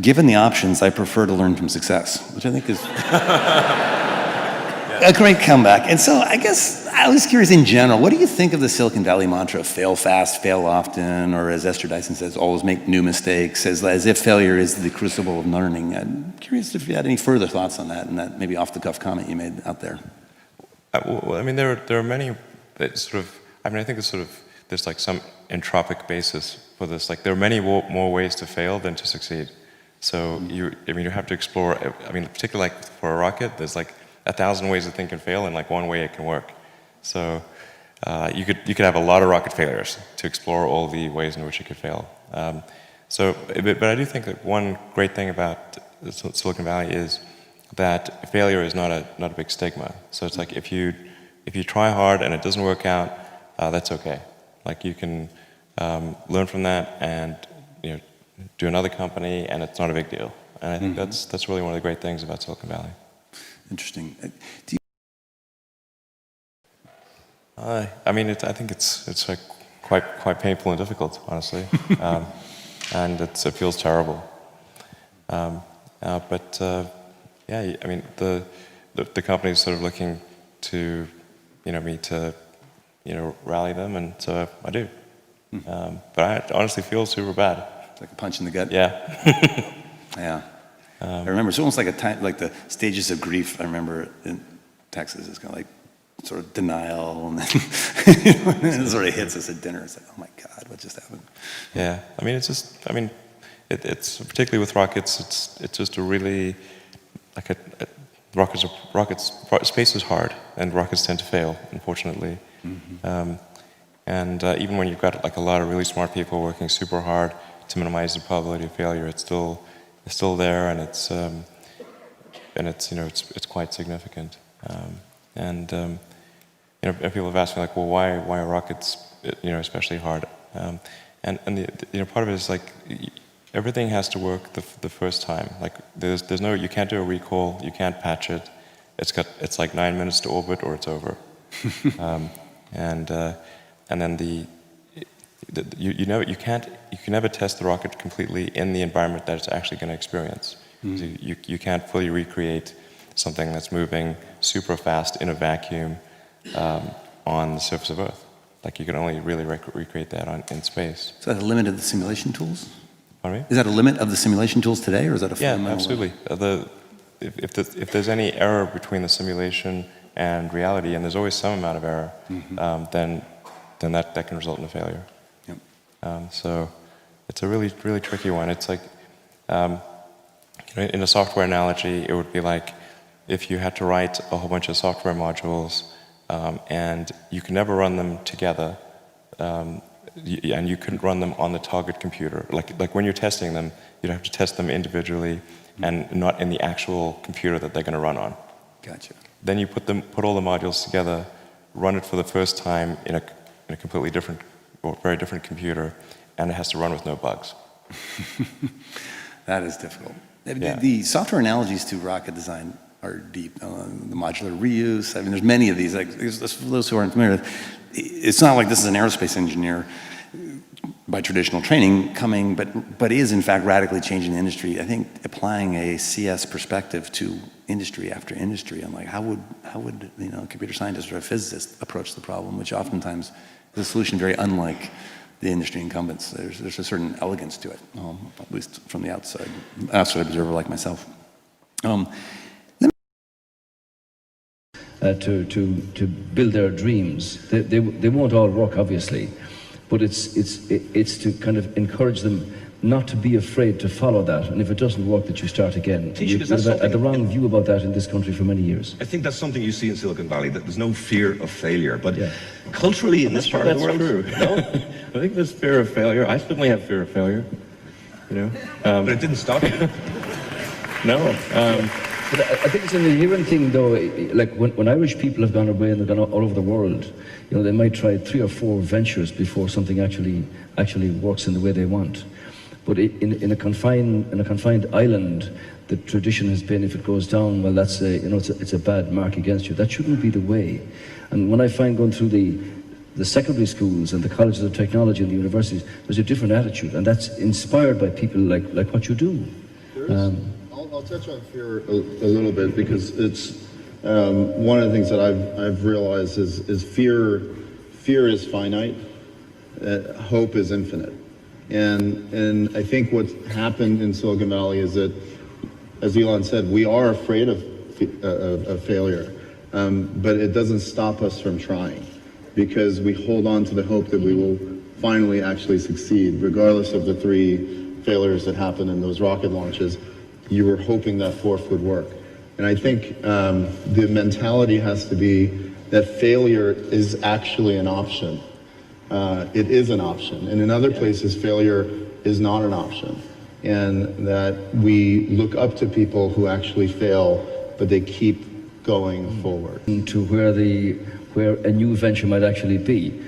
given the options, I prefer to learn from success, which I think is a great comeback. And so I guess I was curious in general, what do you think of the Silicon Valley mantra, fail fast, fail often, or as Esther Dyson says, always make new mistakes, as if failure is the crucible of learning? I'm curious if you had any further thoughts on that, and that maybe off-the-cuff comment you made out there. Well, I mean, there are many that sort of, I mean, I think there's like some entropic basis for this. Like, there are many more ways to fail than to succeed. So you have to explore, I mean, particularly like for a rocket, there's like 1,000 ways to think and fail, and like one way it can work. So you could have a lot of rocket failures to explore all the ways in which it could fail. But I do think that one great thing about Silicon Valley is that failure is not a big stigma. So it's like if you try hard and it doesn't work out, that's okay. Like, you can learn from that and do another company, and it's not a big deal. And I think that's really one of the great things about Silicon Valley. Interesting. I mean, I think it's like quite painful and difficult, honestly, and it feels terrible. Yeah, I mean, the company is sort of looking to me to rally them, and so I do. But I honestly feel super bad. It's like a punch in the gut. Yeah. Yeah. I remember it's almost like like the stages of grief. I remember in Texas, it's kind of like sort of denial, and then it sort of hits us at dinner. It's like, oh my God, what just happened? Yeah, I mean, it's particularly with rockets. It's just a really like space is hard, and rockets tend to fail, unfortunately. Even when you've got like a lot of really smart people working super hard to minimize the probability of failure, it's still there, and it's quite significant. People have asked me like, well, why are rockets especially hard? Part of it is like everything has to work the first time. Like, you can't do a recall, you can't patch it. It's like 9 minutes to orbit or it's over. And then you can never test the rocket completely in the environment that it's actually going to experience. So you can't fully recreate something that's moving super fast in a vacuum on the surface of Earth. Like, you can only really recreate that in space. Is that a limit of the simulation tools? Pardon me? Is that a limit of the simulation tools today, or is that a fundamental? Yeah, absolutely. If there's any error between the simulation and reality, and there's always some amount of error, then that can result in a failure. Yep. So it's a really, really tricky one. It's like, in a software analogy, it would be like if you had to write a whole bunch of software modules, and you can never run them together, and you couldn't run them on the target computer. Like when you're testing them, you'd have to test them individually and not in the actual computer that they're going to run on. Gotcha. Then you put all the modules together, run it for the first time in a completely different or very different computer, and it has to run with no bugs. That is difficult. Yeah. The software analogies to rocket design are deep. The modular reuse. I mean, there's many of these. Like, for those who aren't familiar, it's not like this is an aerospace engineer by traditional training coming, but is in fact radically changing the industry. I think applying a CS perspective to industry after industry, and like how would a computer scientist or a physicist approach the problem, which oftentimes is a solution very unlike the industry incumbents. There's a certain elegance to it, at least from the outside observer like myself. To build their dreams. They won't all work, obviously, but it's to kind of encourage them not to be afraid to follow that, and if it doesn't work, that you start again. You've had the wrong view about that in this country for many years. I think that's something you see in Silicon Valley, that there's no fear of failure, but culturally in this part of the world... True. No, I think there's fear of failure. I certainly have fear of failure, but it didn't stop you. No. But I think it's an inherent thing, though. Like when Irish people have gone away and they've gone all over the world, they might try 3 or 4 ventures before something actually works in the way they want. But in a confined island, the tradition has been, if it goes down, well, that's it's a bad mark against you. That shouldn't be the way. And when I find going through the secondary schools and the colleges of technology and the universities, there's a different attitude, and that's inspired by people like what you do. I'll touch on fear a little bit because it's one of the things that I've realized is fear is finite, hope is infinite, and I think what's happened in Silicon Valley is that, as Elon said, we are afraid of failure, but it doesn't stop us from trying because we hold on to the hope that we will finally actually succeed, regardless of the 3 failures that happened in those rocket launches. You were hoping that 4th would work. And I think the mentality has to be that failure is actually an option. It is an option. And in other places, failure is not an option. And that we look up to people who actually fail, but they keep going forward. To where a new venture might actually be.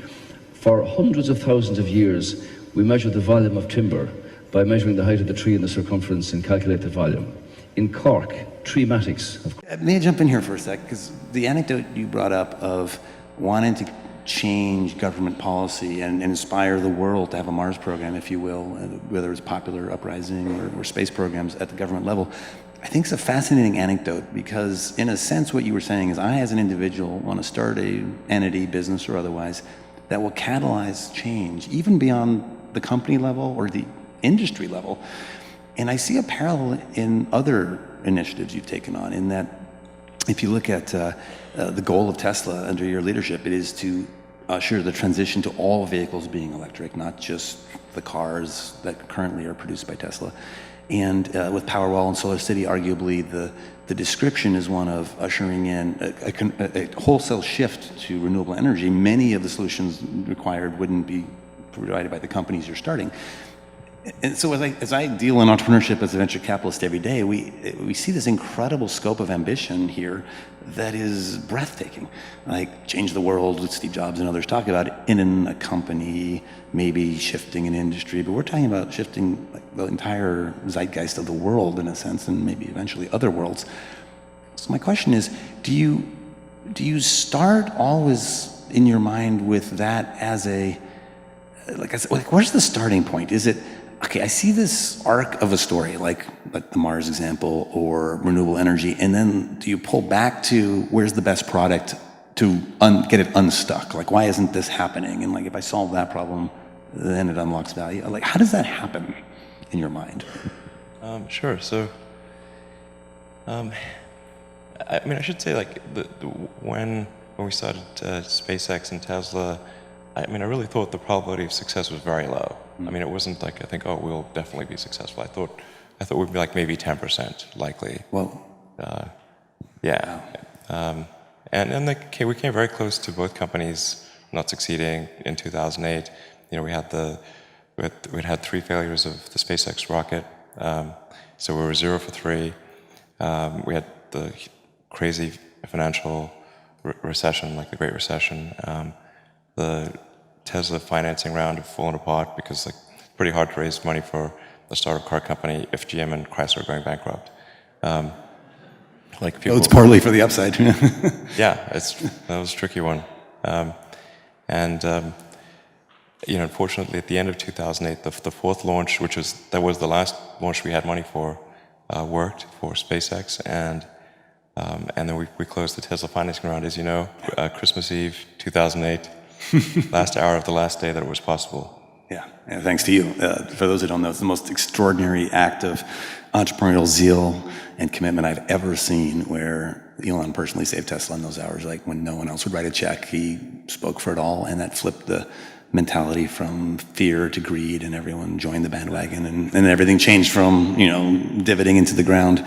For hundreds of thousands of years, we measure the volume of timber by measuring the height of the tree and the circumference and calculate the volume. In Cork, treematics. May I jump in here for a sec? Because the anecdote you brought up of wanting to change government policy and inspire the world to have a Mars program, if you will, whether it's popular uprising or space programs at the government level, I think it's a fascinating anecdote because, in a sense, what you were saying is I, as an individual, want to start an entity, business or otherwise, that will catalyze change, even beyond the company level or the industry level. And I see a parallel in other initiatives you've taken on, in that if you look at the goal of Tesla under your leadership, it is to usher the transition to all vehicles being electric, not just the cars that currently are produced by Tesla. And with Powerwall and Solar City, arguably the description is one of ushering in a wholesale shift to renewable energy. Many of the solutions required wouldn't be provided by the companies you're starting. And so as I deal in entrepreneurship as a venture capitalist every day, we see this incredible scope of ambition here that is breathtaking. Like change the world, with Steve Jobs and others talk about in a company, maybe shifting an industry, but we're talking about shifting like the entire zeitgeist of the world in a sense, and maybe eventually other worlds. So my question is, do you start always in your mind with that as a, like where's the starting point? Is it, okay, I see this arc of a story, like the Mars example or renewable energy, and then do you pull back to where's the best product to get it unstuck? Like, why isn't this happening? And like, if I solve that problem, then it unlocks value. Like, how does that happen in your mind? Sure. So, I mean, I should say, like, when we started SpaceX and Tesla, I mean, I really thought the probability of success was very low. I mean, it wasn't like I think, oh, we'll definitely be successful. I thought we'd be like maybe 10% likely. Well, yeah. And like, we came very close to both companies not succeeding in 2008. You know, we had 3 failures of the SpaceX rocket. So we were 0 for 3. We had the crazy financial recession, like the Great Recession. The Tesla financing round had fallen apart because like it's pretty hard to raise money for a startup car company if GM and Chrysler are going bankrupt. Like people, it's partly for the upside. yeah, that was a tricky one. You know, unfortunately, at the end of 2008, the 4th launch, that was the last launch we had money for, worked for SpaceX, and then we closed the Tesla financing round, as you know, Christmas Eve, 2008. Last hour of the last day that it was possible. Yeah, and thanks to you. For those who don't know, it's the most extraordinary act of entrepreneurial zeal and commitment I've ever seen, where Elon personally saved Tesla in those hours, like when no one else would write a check. He spoke for it all, and that flipped the mentality from fear to greed, and everyone joined the bandwagon, and everything changed from, you know, divoting into the ground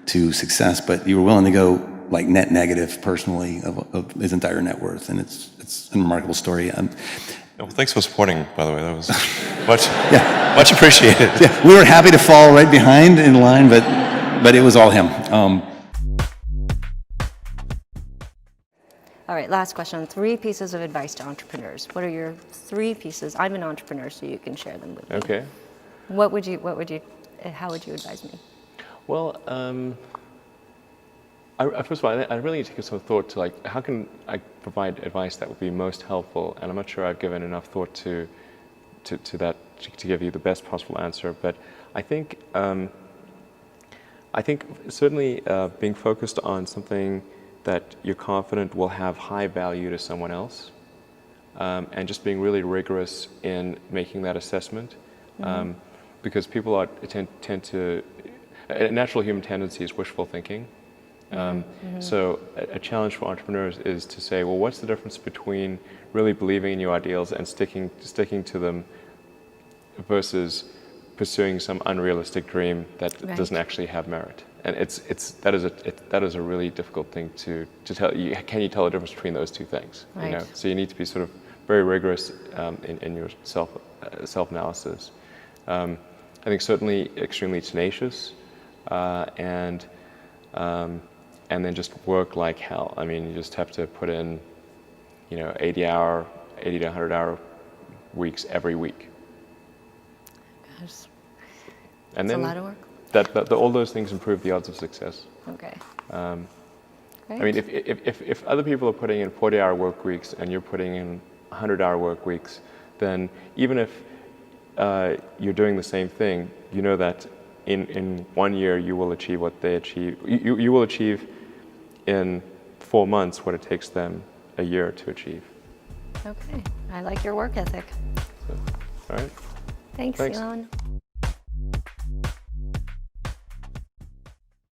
to success. But you were willing to go like net negative personally of his entire net worth, and it's a remarkable story. Well, thanks for supporting, by the way. That was much appreciated. Yeah, we were happy to fall right behind in line, but it was all him. All right, last question. 3 pieces of advice to entrepreneurs. What are your 3 pieces? I'm an entrepreneur, so you can share them with me. Okay. How would you advise me? Well, first of all, I really need to give some thought to like, how can I provide advice that would be most helpful? And I'm not sure I've given enough thought to that to give you the best possible answer. But I think I think certainly being focused on something that you're confident will have high value to someone else, and just being really rigorous in making that assessment, because people tend to, a natural human tendency is wishful thinking. So a challenge for entrepreneurs is to say, well, what's the difference between really believing in your ideals and sticking to them versus pursuing some unrealistic dream that doesn't actually have merit? And that is a really difficult thing to tell. Can you tell the difference between those two things? Right. You know? So you need to be sort of very rigorous in your self-analysis. I think certainly extremely tenacious, and then just work like hell. I mean, you just have to put in, 80 to 100-hour weeks every week. Gosh, And it's a then lot of work. all those things improve the odds of success. Okay. I mean, if other people are putting in 40-hour work weeks and you're putting in 100-hour work weeks, then even if you're doing the same thing, you know that in 1 year you will achieve what they achieve. You will achieve in 4 months what it takes them a year to achieve. Okay. I like your work ethic. So, all right. Thanks, Thanks. Elon.